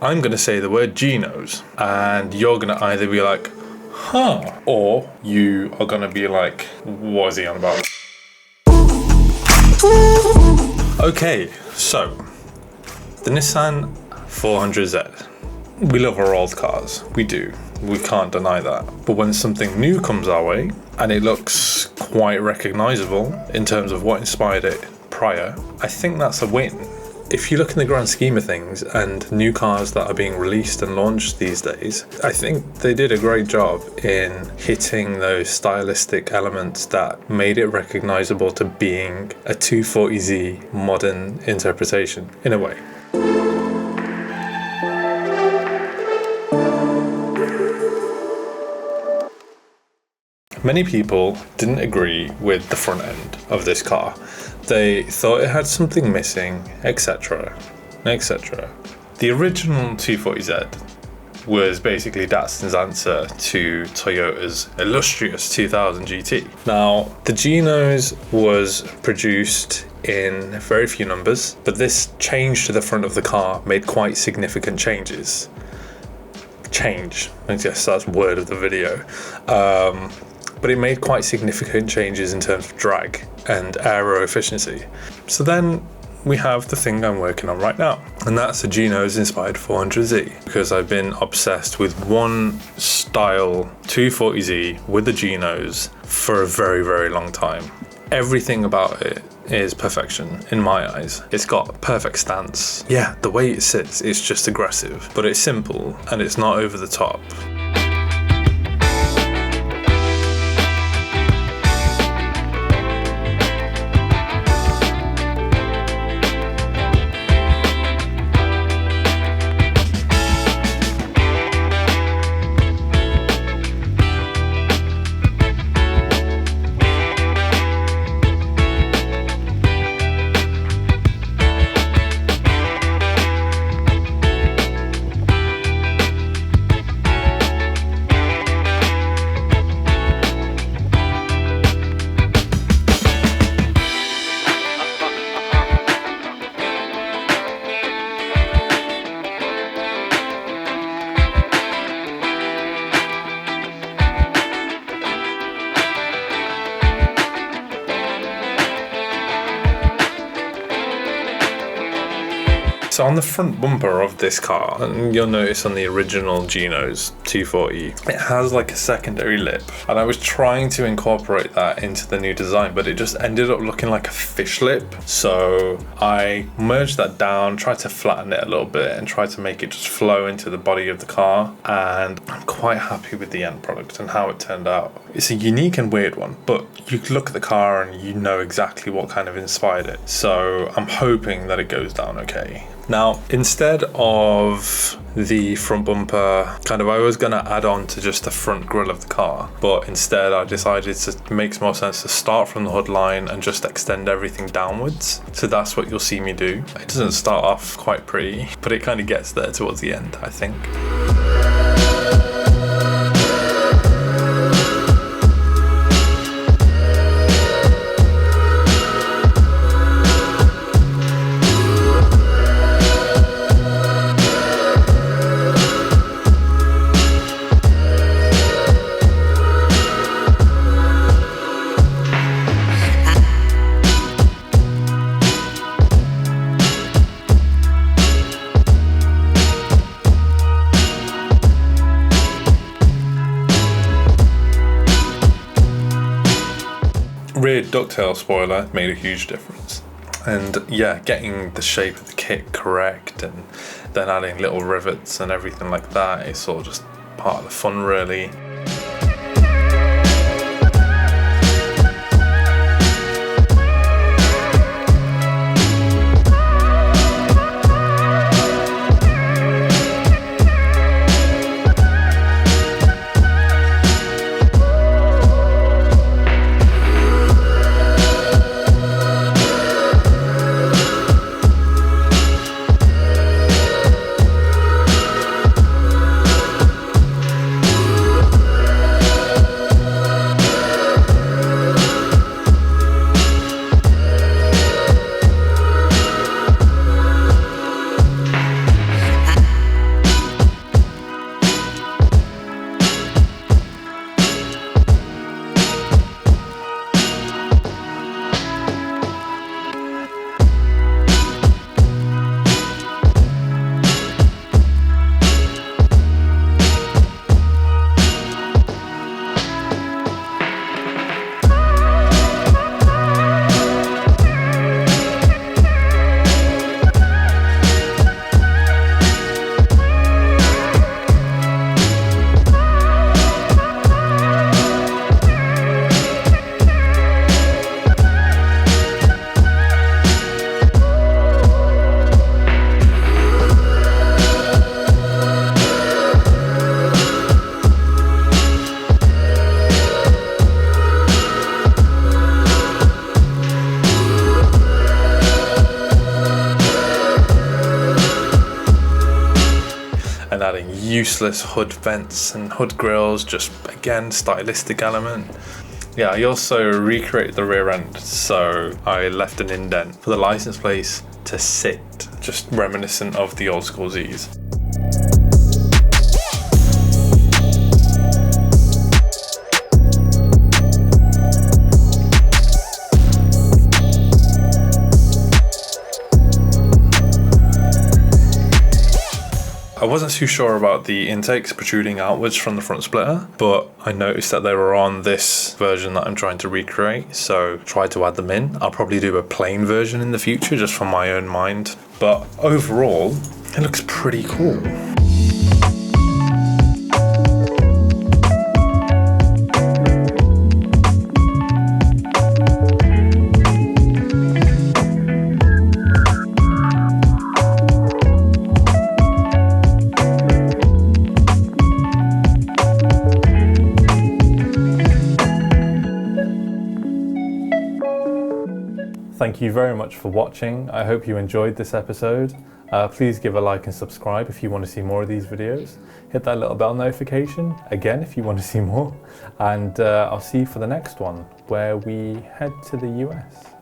I'm going to say the word Genos, and you're going to either be like, huh, or you are going to be like, what is he on about? Okay, so the Nissan 400Z. We love our old cars, we do. We can't deny that. But when something new comes our way, and it looks quite recognizable in terms of what inspired it prior, I think that's a win. If you look in the grand scheme of things and new cars that are being released and launched these days, I think they did a great job in hitting those stylistic elements that made it recognizable to being a 240Z modern interpretation, in a way. Many people didn't agree with the front end of this car. They thought it had something missing, etc, etc. The original 240Z was basically Datsun's answer to Toyota's illustrious 2000 GT. Now, the Genos was produced in very few numbers, but this change to the front of the car made quite significant changes. Change, I guess that's the word of the video. But it made quite significant changes in terms of drag and aero efficiency. So then we have the thing I'm working on right now, and that's a Genos inspired 400Z, because I've been obsessed with one style 240Z with the Genos for a very, very long time. Everything about it is perfection in my eyes. It's got perfect stance. Yeah, the way it sits is just aggressive, but it's simple and it's not over the top. So on the front bumper of this car, and you'll notice on the original Genos 240, it has like a secondary lip, and I was trying to incorporate that into the new design, but it just ended up looking like a fish lip. So I merged that down, tried to flatten it a little bit, and tried to make it just flow into the body of the car, and I'm quite happy with the end product and how it turned out. It's a unique and weird one, but you look at the car and you know exactly what kind of inspired it. So I'm hoping that it goes down okay. Now, instead of the front bumper, I was going to add on to just the front grille of the car, but instead I decided it makes more sense to start from the hood line and just extend everything downwards. So that's what you'll see me do. It doesn't start off quite pretty, but it kind of gets there towards the end, I think. Rear ducktail spoiler made a huge difference, and yeah, getting the shape of the kit correct and then adding little rivets and everything like that is sort of just part of the fun, really. and adding useless hood vents and hood grills, just again, stylistic element. Yeah, I also recreated the rear end, so I left an indent for the license plate to sit, just reminiscent of the old school Zs. I wasn't too sure about the intakes protruding outwards from the front splitter, but I noticed that they were on this version that I'm trying to recreate, so tried to add them in. I'll probably do a plain version in the future, just for my own mind. But overall, it looks pretty cool. Thank you very much for watching. I hope you enjoyed this episode. Please give a like and subscribe if you want to see more of these videos. Hit that little bell notification again if you want to see more. And I'll see you for the next one, where we head to the US.